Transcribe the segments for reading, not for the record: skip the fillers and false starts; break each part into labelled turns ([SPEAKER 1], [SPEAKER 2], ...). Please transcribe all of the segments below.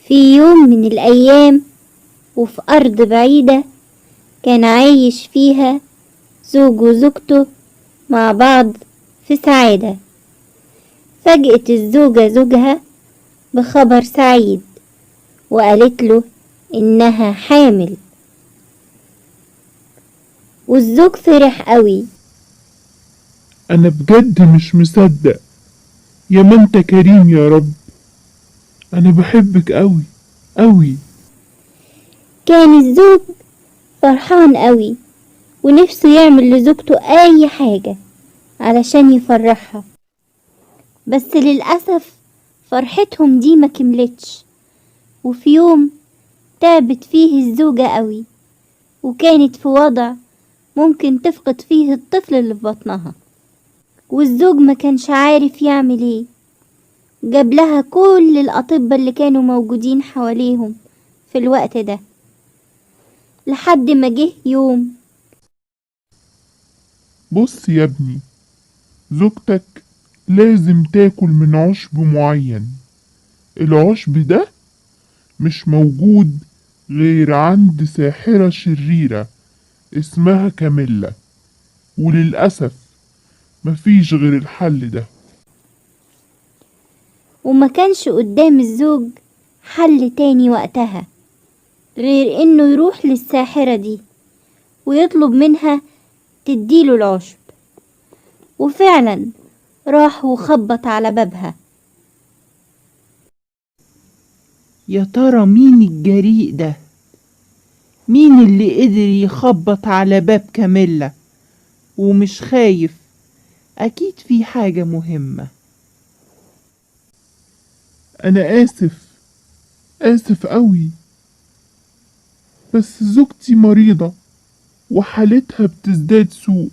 [SPEAKER 1] في يوم من الأيام وفي أرض بعيدة كان عايش فيها زوج وزوجته مع بعض في سعادة. فاجأت الزوجة زوجها بخبر سعيد وقالت له إنها حامل، والزوج فرح قوي.
[SPEAKER 2] أنا بجد مش مصدق، يا ما أنت كريم يا رب. أنا بحبك أوي أوي.
[SPEAKER 1] كان الزوج فرحان قوي ونفسه يعمل لزوجته أي حاجة علشان يفرحها، بس للأسف فرحتهم دي ما كملتش. وفي يوم تعبت فيه الزوجة قوي وكانت في وضع ممكن تفقد فيه الطفل اللي في بطنها، والزوج ما كانش عارف يعمل ايه. جاب لها كل الأطباء اللي كانوا موجودين حواليهم في الوقت ده، لحد ما جه يوم.
[SPEAKER 2] بص يا ابني، زوجتك لازم تاكل من عشب معين. العشب ده مش موجود غير عند ساحرة شريرة اسمها كاميلا، وللأسف مفيش غير الحل ده.
[SPEAKER 1] وما كانش قدام الزوج حل تاني وقتها غير انه يروح للساحرة دي ويطلب منها تديله العشب. وفعلا راح وخبط على بابها.
[SPEAKER 3] يا ترى مين الجريء ده؟ مين اللي قدر يخبط على باب كاميلا ومش خايف؟ أكيد في حاجة مهمة.
[SPEAKER 2] أنا آسف أوي، بس زوجتي مريضة وحالتها بتزداد سوء،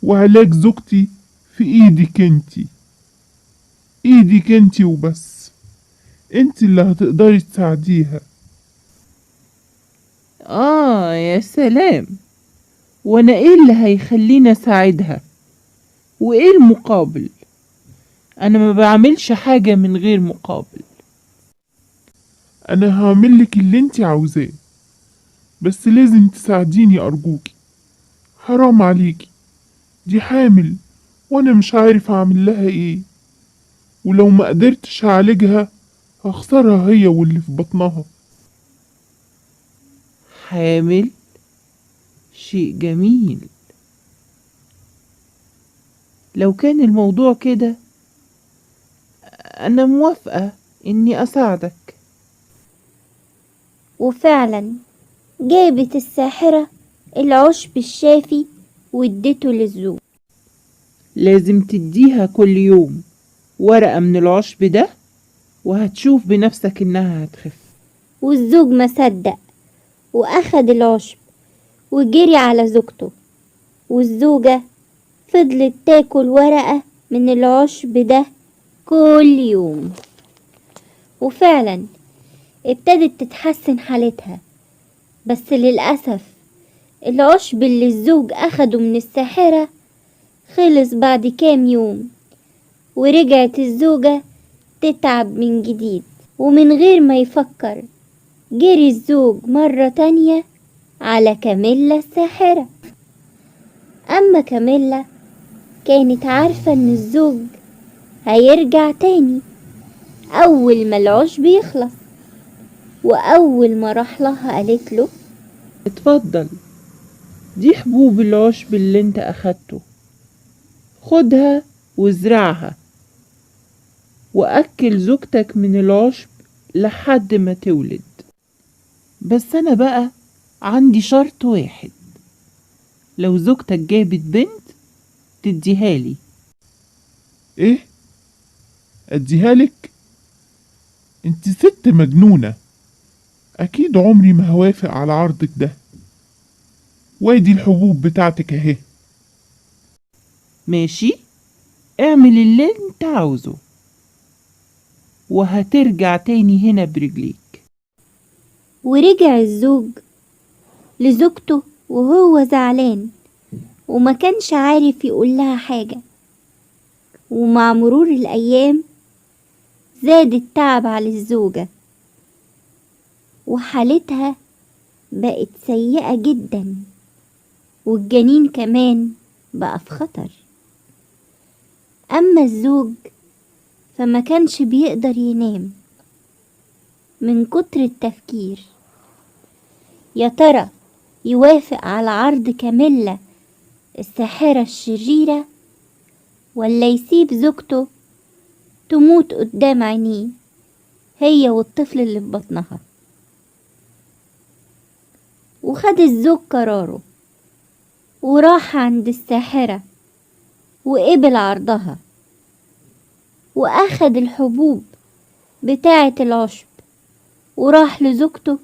[SPEAKER 2] وعلاج زوجتي في ايدك انتي وبس. انتي اللي هتقدري تساعديها.
[SPEAKER 3] يا سلام. وانا ايه اللي هيخليني اساعدها؟ وايه المقابل؟ انا ما بعملش حاجة من غير مقابل.
[SPEAKER 2] انا هعملك اللي انتي عاوزاه، بس لازم تساعديني ارجوكي. حرام عليكي، دي حامل وانا مش عارف اعمل لها ايه، ولو ما قدرتش اعالجها هخسرها هي واللي في بطنها.
[SPEAKER 3] حامل؟ شيء جميل. لو كان الموضوع كده انا موافقة اني اساعدك.
[SPEAKER 1] وفعلا جابت الساحرة العشب الشافي وادته للزوج.
[SPEAKER 3] لازم تديها كل يوم ورقة من العشب ده وهتشوف بنفسك انها هتخف.
[SPEAKER 1] والزوج ما صدق واخد العشب وجري على زوجته، والزوجة فضلت تاكل ورقة من العشب ده كل يوم. وفعلا ابتدت تتحسن حالتها، بس للأسف العشب اللي الزوج أخده من الساحرة خلص بعد كام يوم، ورجعت الزوجة تتعب من جديد. ومن غير ما يفكر جري الزوج مرة تانية على كاميلا الساحرة. أما كاميلا كانت عارفة إن الزوج هيرجع تاني أول ما العشب يخلص، وأول ما راح لها قالت له:
[SPEAKER 3] اتفضل، دي حبوب العشب اللي انت اخدته، خدها وازرعها واكل زوجتك من العشب لحد ما تولد. بس انا بقى عندي شرط واحد، لو زوجتك جابت بنت تديها لي.
[SPEAKER 2] ايه؟ اديها لك؟ انت ست مجنونة، اكيد عمري ما هوافق على عرضك ده. وادي الحبوب بتاعتك اهي.
[SPEAKER 3] ماشي، اعمل اللي انت عاوزه وهترجع تاني هنا برجليك.
[SPEAKER 1] ورجع الزوج لزوجته وهو زعلان وما كانش عارف يقول لها حاجة. ومع مرور الأيام زاد التعب على الزوجة وحالتها بقت سيئة جدا، والجنين كمان بقى في خطر. أما الزوج فما كانش بيقدر ينام من كتر التفكير. يا ترى يوافق على عرض كاميلا الساحرة الشريرة، ولا يسيب زوجته تموت قدام عينيه هي والطفل اللي في بطنها؟ وخد الزوج قراره وراح عند الساحرة وقبل عرضها، وأخد الحبوب بتاعة العشب وراح لزوجته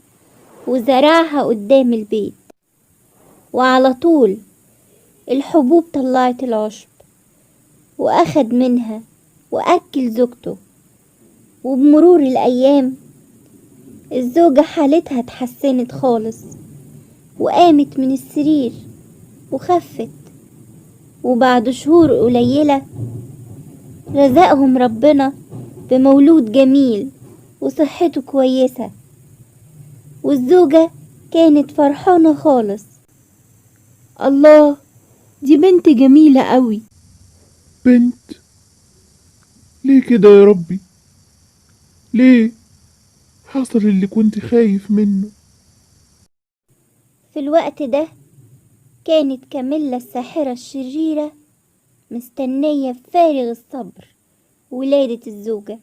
[SPEAKER 1] وزرعها قدام البيت، وعلى طول الحبوب طلعت العشب وأخد منها وأكل زوجته. وبمرور الأيام الزوجة حالتها اتحسنت خالص، وقامت من السرير وخفت، وبعد شهور قليلة رزقهم ربنا بمولود جميل وصحته كويسة، والزوجة كانت فرحانة خالص.
[SPEAKER 3] الله، دي بنت جميلة قوي.
[SPEAKER 2] بنت؟ ليه كده يا ربي؟ ليه حصل اللي كنت خايف منه؟
[SPEAKER 1] في الوقت ده كانت كاميلا الساحرة الشريرة مستنية بفارغ الصبر ولادة الزوجة.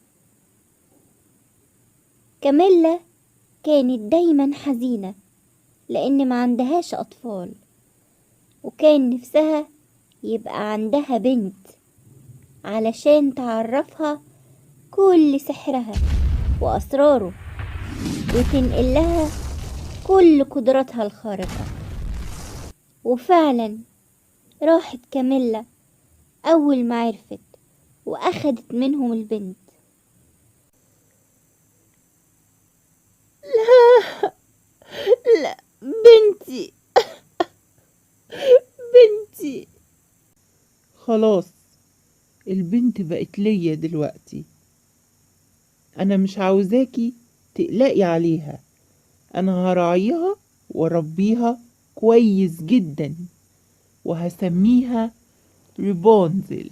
[SPEAKER 1] كاميلا كانت دايما حزينة لأن ما عندهاش أطفال، وكان نفسها يبقى عندها بنت علشان تعرفها كل سحرها وأسراره وتنقلها كل قدراتها الخارقة. وفعلا راحت كاميلا أول ما عرفت وأخدت منهم البنت.
[SPEAKER 3] لا، بنتي بنتي. خلاص، البنت بقت ليا دلوقتي. انا مش عاوزاكي تقلقي عليها، انا هراعيها واربيها كويس جدا، وهسميها ريبونزل.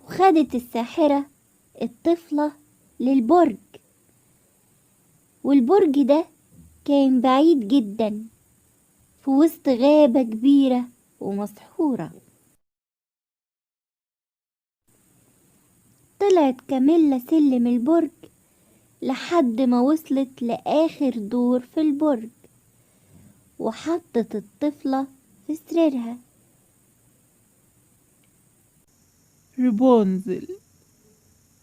[SPEAKER 1] وخدت الساحرة الطفلة للبرج، والبرج ده كان بعيد جدا في وسط غابة كبيرة ومسحورة. طلعت كاميلا سلم البرج لحد ما وصلت لآخر دور في البرج، وحطت الطفلة في سريرها.
[SPEAKER 3] ريبونزل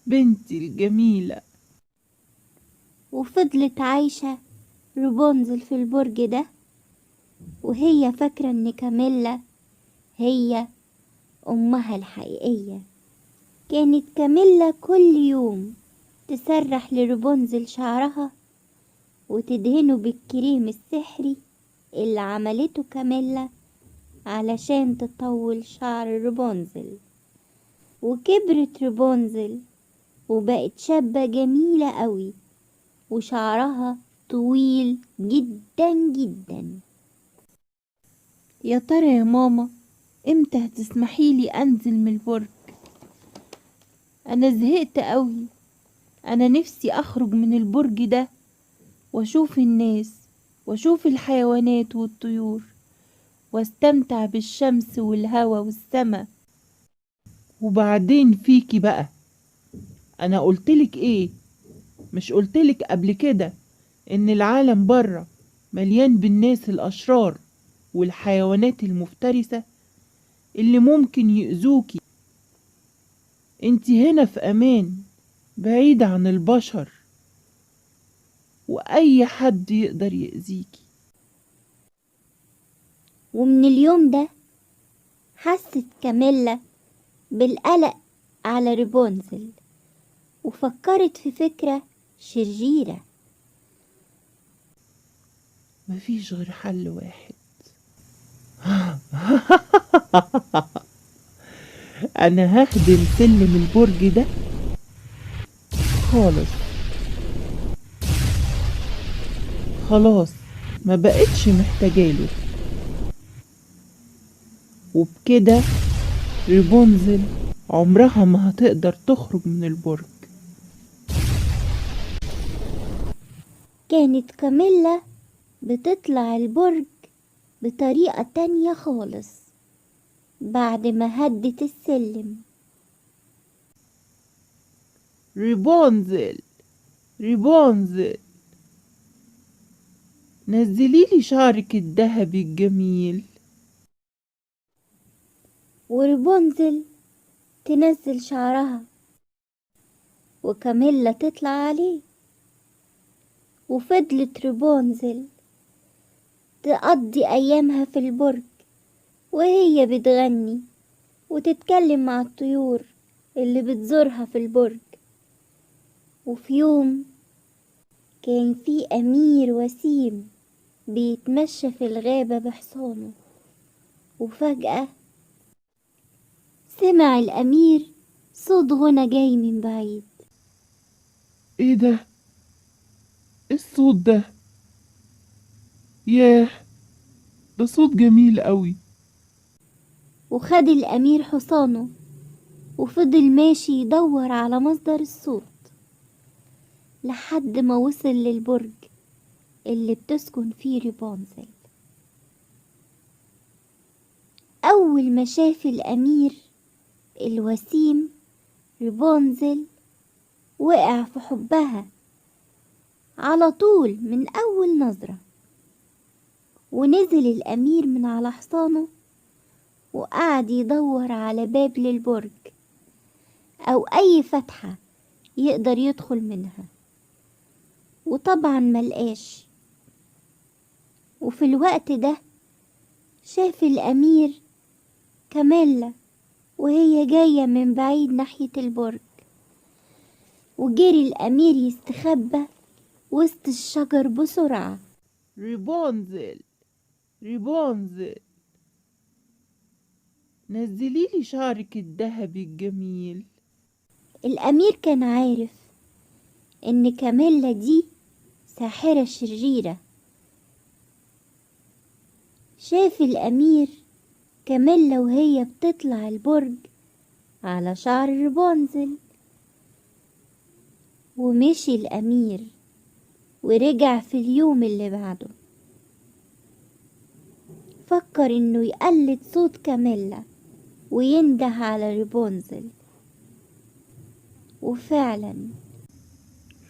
[SPEAKER 3] بنتي الجميلة.
[SPEAKER 1] وفضلت عايشة رابنزل في البرج ده وهي فاكرة ان كاميلا هي امها الحقيقية. كانت كاميلا كل يوم تسرح لرابنزل شعرها وتدهنه بالكريم السحري اللي عملته كاميلا علشان تطول شعر رابنزل. وكبرت رابنزل وبقت شابة جميلة قوي، وشعرها طويل جدا جدا.
[SPEAKER 3] يا ترى يا ماما امتى هتسمحيلي انزل من البرج؟ انا زهقت قوي، انا نفسي اخرج من البرج ده واشوف الناس واشوف الحيوانات والطيور واستمتع بالشمس والهوا والسما. وبعدين فيكي بقى، انا قلتلك ايه؟ مش قلتلك قبل كده ان العالم بره مليان بالناس الاشرار والحيوانات المفترسة اللي ممكن يؤذوكي؟ انتي هنا في امان، بعيدة عن البشر واي حد يقدر يأذيكي.
[SPEAKER 1] ومن اليوم ده حست كاميلا بالقلق على رابنزل، وفكرت في فكرة شريرة.
[SPEAKER 3] مفيش غير حل واحد. انا هخدم سلم البرج ده خالص، خلاص ما بقتش محتاجاله. وبكده رابنزل عمرها ما هتقدر تخرج من البرج.
[SPEAKER 1] كانت كاميلا بتطلع البرج بطريقة تانية خالص بعد ما هدت السلم.
[SPEAKER 3] رابنزل رابنزل، نزليلي شعرك الذهبي الجميل.
[SPEAKER 1] ورابنزل تنزل شعرها وكاميلا تطلع عليه. وفضلت رابنزل تقضي أيامها في البرج وهي بتغني وتتكلم مع الطيور اللي بتزورها في البرج. وفي يوم كان في أمير وسيم بيتمشى في الغابة بحصانه، وفجأة سمع الأمير صوت غنى جاي من بعيد.
[SPEAKER 2] ايه ده؟ ايه الصوت ده؟ ياه، ده صوت جميل قوي.
[SPEAKER 1] وخد الأمير حصانه وفضل ماشي يدور على مصدر الصوت لحد ما وصل للبرج اللي بتسكن فيه رابنزل. أول ما شاف الأمير الوسيم رابنزل وقع في حبها على طول من أول نظرة. ونزل الأمير من على حصانه وقعد يدور على باب للبرج أو أي فتحة يقدر يدخل منها، وطبعا ملقاش. وفي الوقت ده شاف الأمير كاميلا وهي جاية من بعيد ناحية البرج، وجري الأمير يستخبى وسط الشجر بسرعة.
[SPEAKER 3] رابنزل رابنزل، نزليلي شعرك الذهبي الجميل.
[SPEAKER 1] الأمير كان عارف إن كاميلا دي ساحرة شريرة. شاف الأمير كاميلا وهي بتطلع البرج على شعر رابنزل. ومشي الأمير ورجع في اليوم اللي بعده، فكر إنه يقلد صوت كاميلا وينده على رابنزل. وفعلا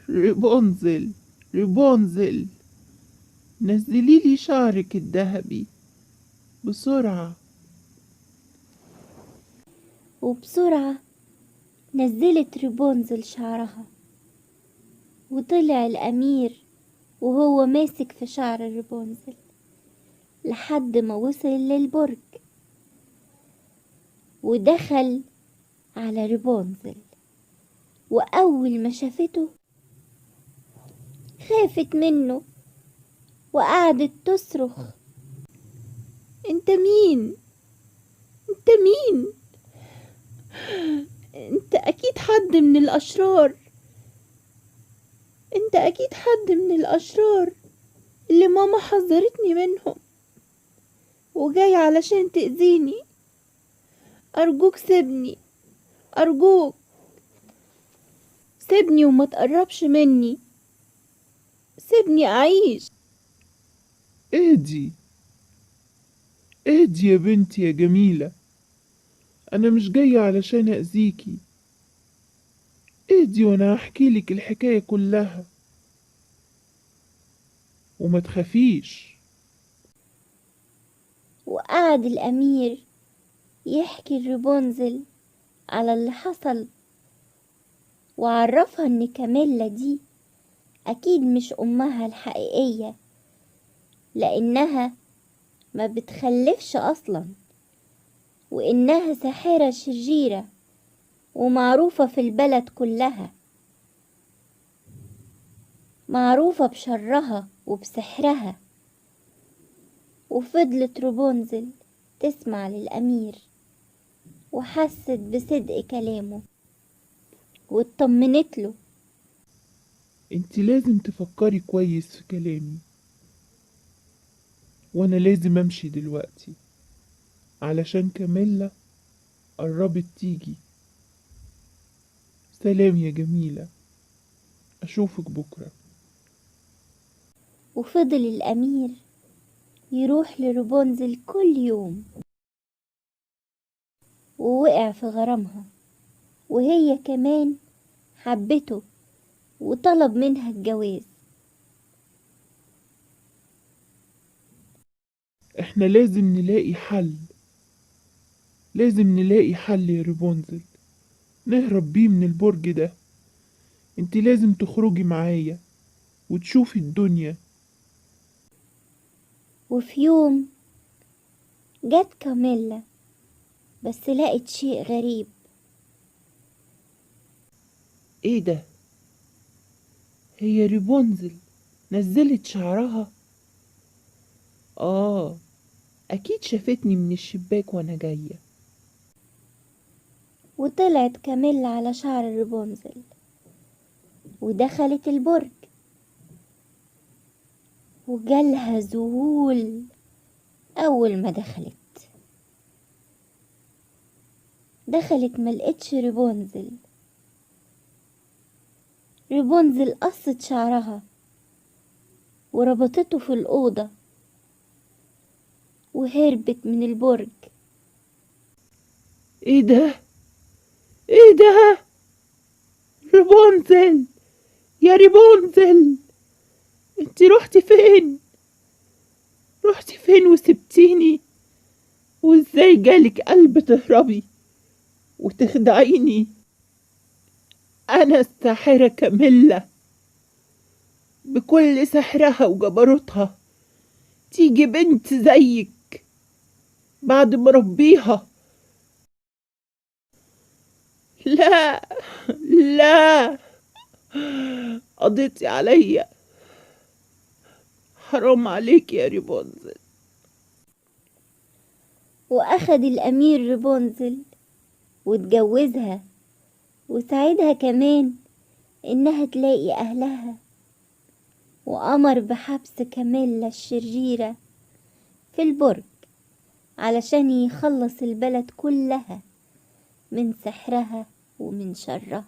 [SPEAKER 3] رابنزل رابنزل، نزليلي شعرك الذهبي بسرعة.
[SPEAKER 1] وبسرعة نزلت رابنزل شعرها، وطلع الأمير وهو ماسك في شعر رابنزل لحد ما وصل للبرج ودخل على رابنزل. وأول ما شافته خافت منه وقعدت تصرخ:
[SPEAKER 3] انت مين؟ انت مين؟ انت اكيد حد من الاشرار. انت اكيد حد من الاشرار اللي ماما حذرتني منهم وجاي علشان تأذيني. ارجوك سيبني، ارجوك سيبني وما تقربش مني، سيبني اعيش.
[SPEAKER 2] اهدي اهدي يا بنتي يا جميلة، انا مش جاية علشان اذيكي. اهدي وانا هحكي لك الحكاية كلها، وما تخافيش.
[SPEAKER 1] وقعد الأمير يحكي لرابنزل على اللي حصل، وعرفها إن كاميلا دي أكيد مش أمها الحقيقية، لأنها ما بتخلفش أصلا، وإنها ساحرة شريرة ومعروفة في البلد كلها، معروفة بشرها وبسحرها. وفضلت رابنزل تسمع للأمير وحست بصدق كلامه واطمنت له.
[SPEAKER 2] انت لازم تفكري كويس في كلامي. وانا لازم امشي دلوقتي علشان كاميلا قربت تيجي. سلام يا جميلة، اشوفك بكرة.
[SPEAKER 1] وفضل الأمير يروح لرابنزل كل يوم، ووقع في غرامها، وهي كمان حبته وطلب منها الجواز.
[SPEAKER 2] احنا لازم نلاقي حل، لازم نلاقي حل يا رابنزل، نهرب بيه من البرج ده. انت لازم تخرجي معايا وتشوفي الدنيا.
[SPEAKER 1] وفي يوم جت كاميلا، بس لقت شيء غريب.
[SPEAKER 3] ايه ده؟ هي رابنزل نزلت شعرها. اكيد شافتني من الشباك وانا جايه.
[SPEAKER 1] وطلعت كاميلا على شعر رابنزل ودخلت البرج، وجالها ذهول أول ما دخلت ملقتش رابنزل. رابنزل قصت شعرها وربطته في الأوضة وهربت من البرج.
[SPEAKER 3] ايه ده؟ ايه ده؟ رابنزل، يا رابنزل، انتي رحتي فين؟ رحتي فين وسبتيني؟ وازاي جالك قلب تهربي وتخدعيني؟ انا الساحرة كاميلا، بكل سحرها وجبروتها تيجي بنت زيك بعد ما ربيها؟ لا، لا، قضيتي عليا. حرام عليك يا رابنزل.
[SPEAKER 1] وأخد الأمير رابنزل واتجوزها، وساعدها كمان إنها تلاقي أهلها، وأمر بحبس كاميلا الشريرة في البرج علشان يخلص البلد كلها من سحرها ومن شرها.